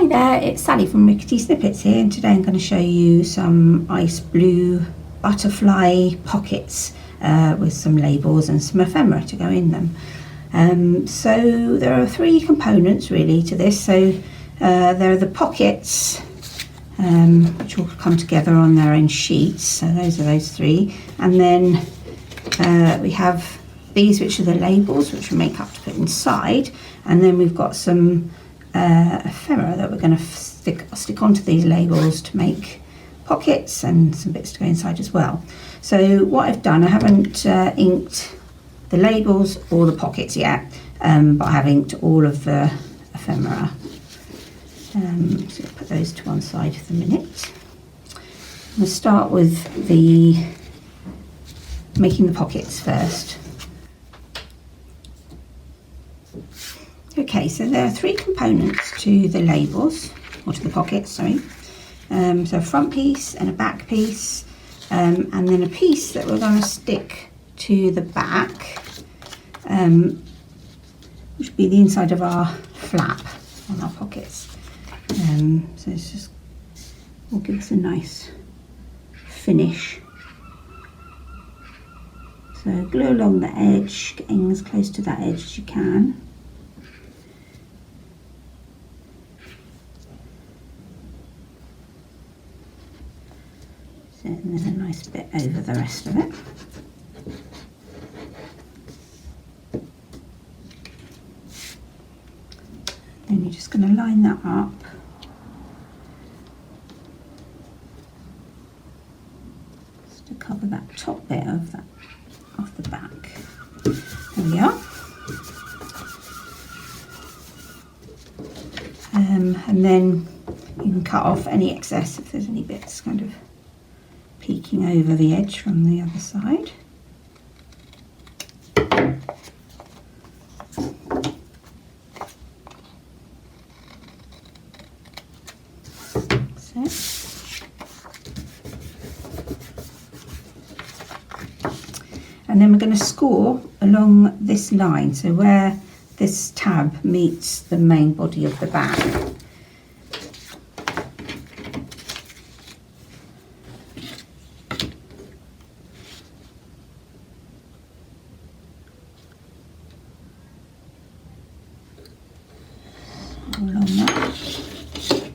Hi there, it's Sally from Rickety Snippets here, and today I'm going to show you some ice blue butterfly pockets with some labels and some ephemera to go in them. So there are three components really to this. So there are the pockets, which will come together on their own sheets. So those are those three, and then we have these, which are the labels, which we make up to put inside, and then we've got some ephemera that we're going to stick onto these labels to make pockets and some bits to go inside as well. So what I've done, I haven't inked the labels or the pockets yet, but I have inked all of the ephemera. So I'll put those to one side for the minute. I'm going to start with making the pockets first. Okay, so there are three components to the labels, or to the pockets, sorry. So a front piece and a back piece, and then a piece that we're going to stick to the back, which will be the inside of our flap on our pockets. So it's just will give us a nice finish. So glue along the edge, getting as close to that edge as you can. And then a nice bit over the rest of it. Then you're just going to line that up. Just to cover that top bit of the back. There we are. And then you can cut off any excess if there's any bits kind of peeking over the edge from the other side. So. And then we're going to score along this line, so where this tab meets the main body of the bag. Along that,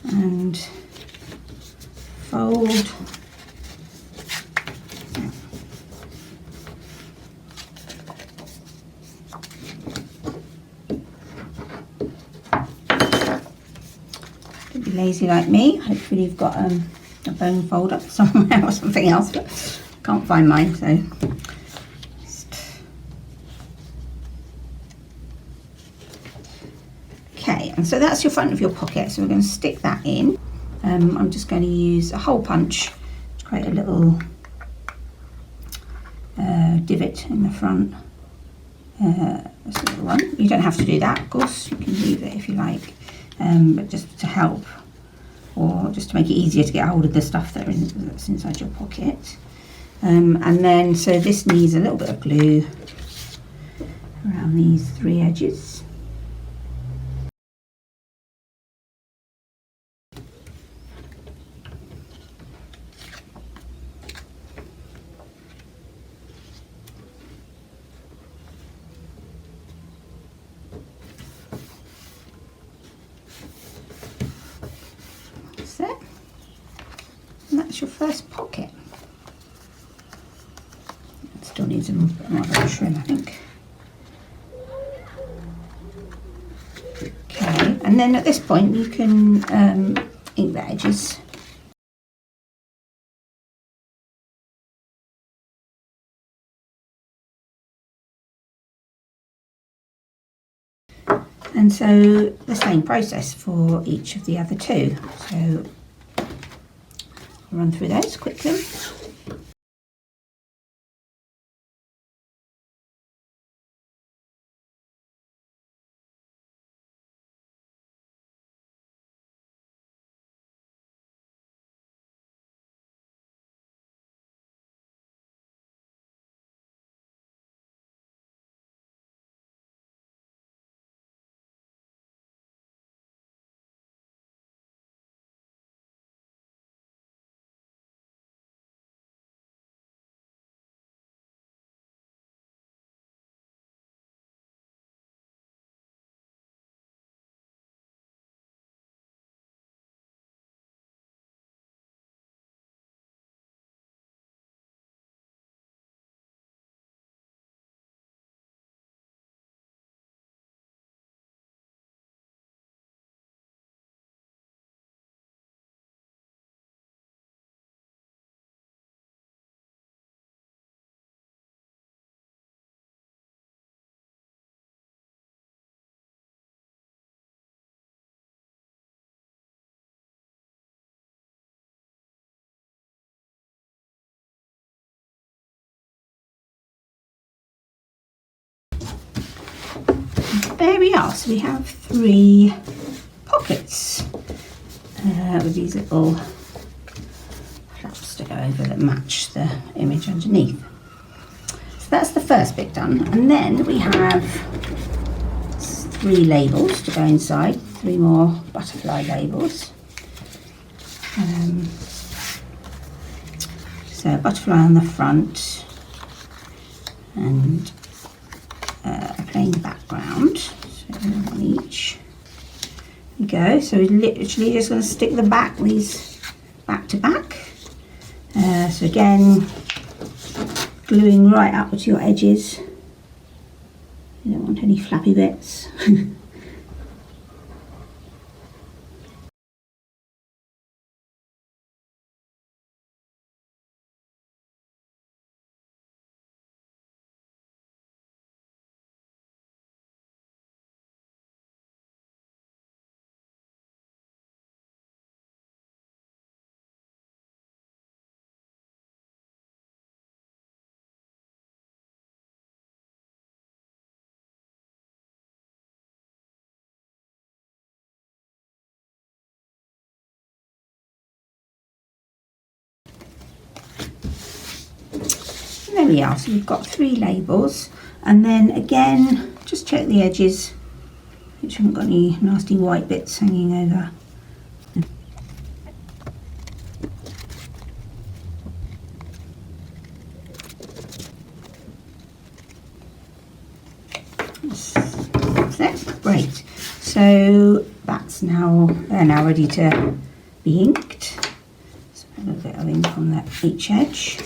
and fold don't be lazy like me. Hopefully you've got a bone folder somewhere or something else, but I can't find mine, so okay. And so that's your front of your pocket, so we're going to stick that in. I'm just going to use a hole punch to create a little divot in the front. This little one. You don't have to do that, of course, you can leave it if you like, but just to help, or just to make it easier to get hold of the stuff that's inside your pocket. And then, so this needs a little bit of glue around these three edges. And that's your first pocket. It still needs a bit more of a trim, I think. Okay, and then at this point you can ink the edges. And so the same process for each of the other two. So I'll run through those quickly. there we are. So we have 3 pockets with these little flaps to go over that match the image underneath. So that's the first bit done, and then we have 3 labels to go inside, 3 more butterfly labels. So a butterfly on the front and a plain background, so one each. There we go. So we're literally just going to stick these back to back. So again, gluing right up to your edges. You don't want any flappy bits. There we are, so we've got 3 labels, and then again just check the edges, which haven't got any nasty white bits hanging over. That's it, great. So they're now ready to be inked. So a little bit of ink on each edge.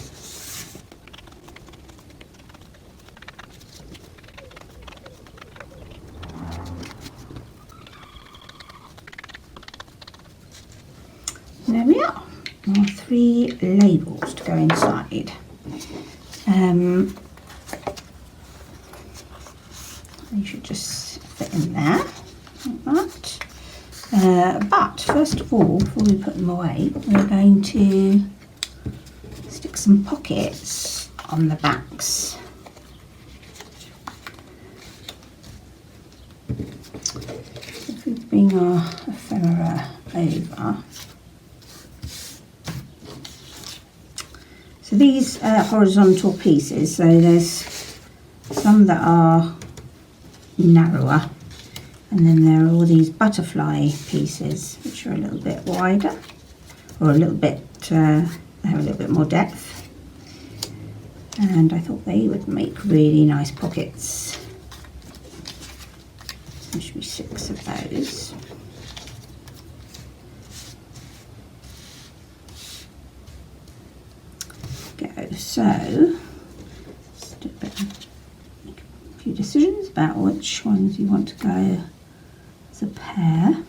There we are, our 3 labels to go inside. They should just fit in there, like that. But first of all, before we put them away, we're going to stick some pockets on the backs. If we bring our ephemera over. So these are horizontal pieces, so there's some that are narrower, and then there are all these butterfly pieces which are a little bit wider, or a little bit, have a little bit more depth, and I thought they would make really nice pockets. So there should be 6 of those. So let's do make a few decisions about which ones you want to go as a pair.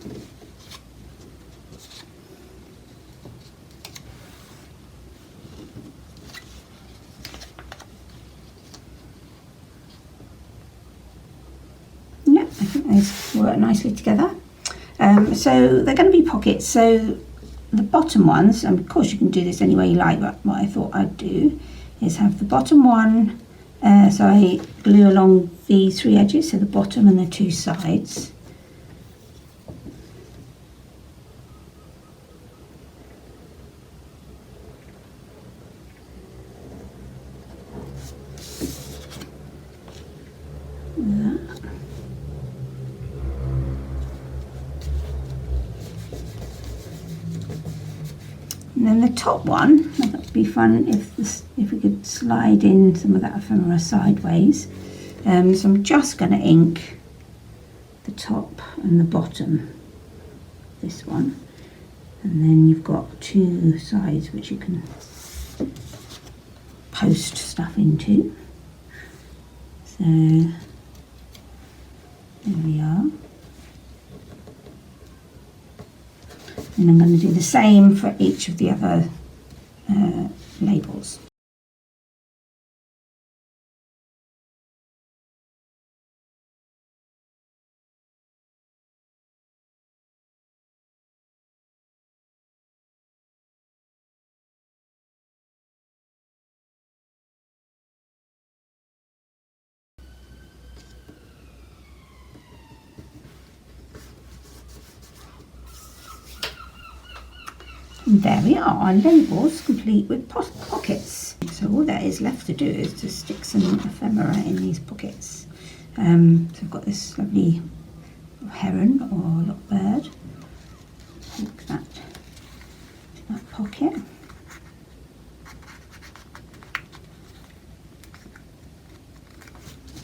Yeah, I think those work nicely together. So they're going to be pockets. So the bottom ones, and of course you can do this any way you like, but what I thought I'd do is have the bottom one, so I glue along the 3 edges, so the bottom and the 2 sides. And then the top one, that would be fun if we could slide in some of that ephemera sideways. So I'm just going to ink the top and the bottom, this one, and then you've got 2 sides which you can post stuff into. So there we are. And I'm going to do the same for each of the other labels. And there we are, our labels complete with pockets. So all that is left to do is to stick some ephemera in these pockets. So I've got this lovely heron or little bird. Take that to that pocket.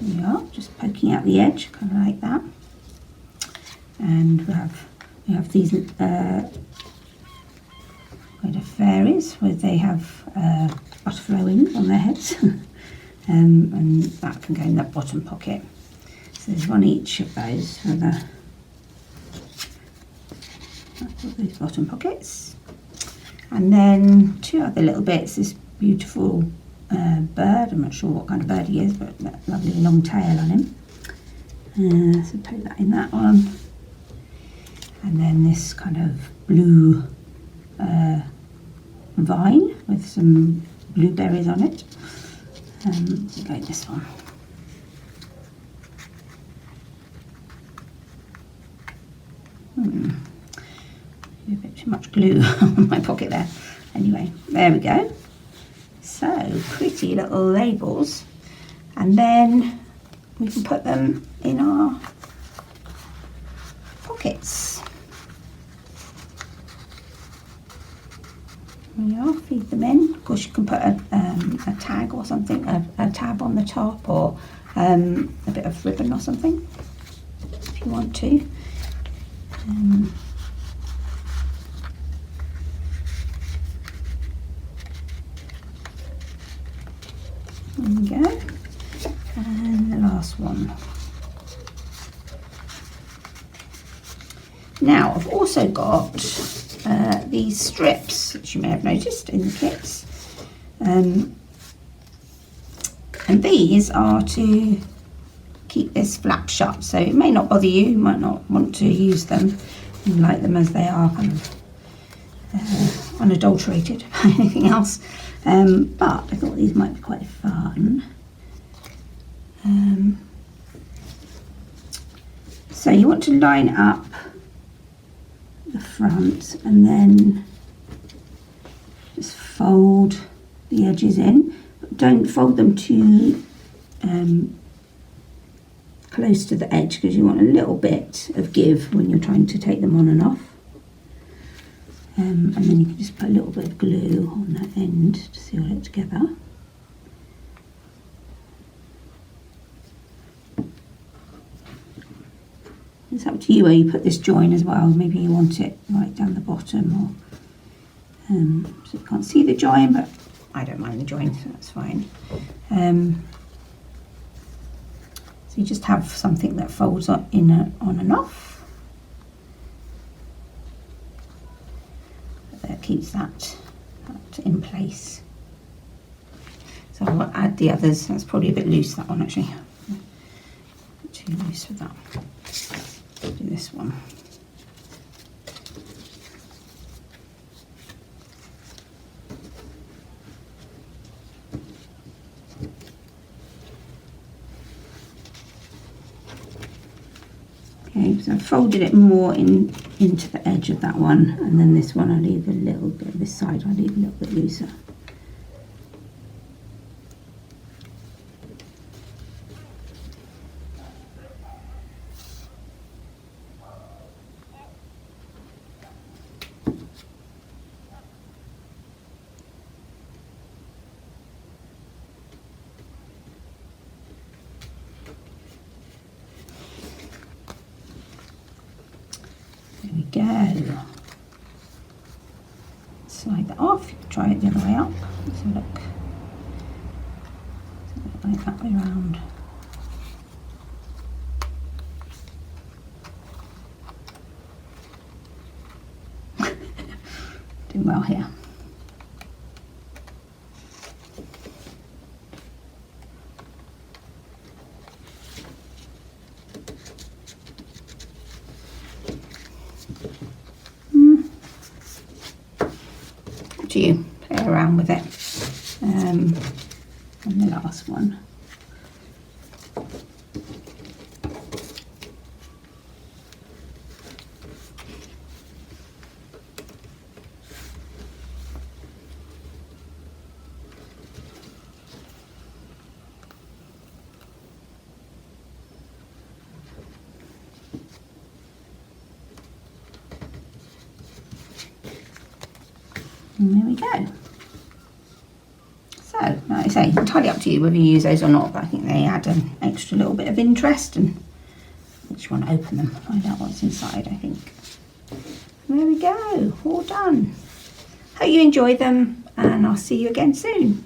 There we are, just poking out the edge, kind of like that. And we have these kind of fairies where they have butterfly wings on their heads. And that can go in that bottom pocket. So there's one each of those for those bottom pockets. And then two other little bits, this beautiful bird, I'm not sure what kind of bird he is, but that lovely long tail on him. So put that in that one. And then this kind of blue vine with some blueberries on it. So go in this one. A bit too much glue on my pocket there. Anyway, there we go. So pretty little labels, and then we can put them in our pockets. There we are, feed them in. Of course, you can put a tag or something, a tab on the top, or a bit of ribbon or something if you want to. There we go. And the last one. Now, I've also got these strips, which you may have noticed in the kits. And these are to keep this flap shut, so it may not bother you, you might not want to use them. You like them as they are, kind of unadulterated by anything else. But I thought these might be quite fun. So you want to line up the front and then just fold the edges in, but don't fold them too close to the edge, because you want a little bit of give when you're trying to take them on and off. And then you can just put a little bit of glue on that end to seal it together. It's up to you where you put this join as well. Maybe you want it right down the bottom, or so you can't see the join, but I don't mind the join, so that's fine. So you just have something that folds on and off. That keeps that in place. So I'll add the others. That's probably a bit loose, that one actually. Too loose for that. Do this one. Okay, so I've folded it more into the edge of that one, and then this one I'll leave a little bit, this side I'll leave a little bit looser. There we go. Slide that off. You can try it the other way up. So look like that way round. Doing well here. To you, play around with it. And the last one. And there we go. So, like I say, entirely up to you whether you use those or not, but I think they add an extra little bit of interest, and I just want to open them, find out what's inside, I think. There we go, all done. Hope you enjoy them, and I'll see you again soon.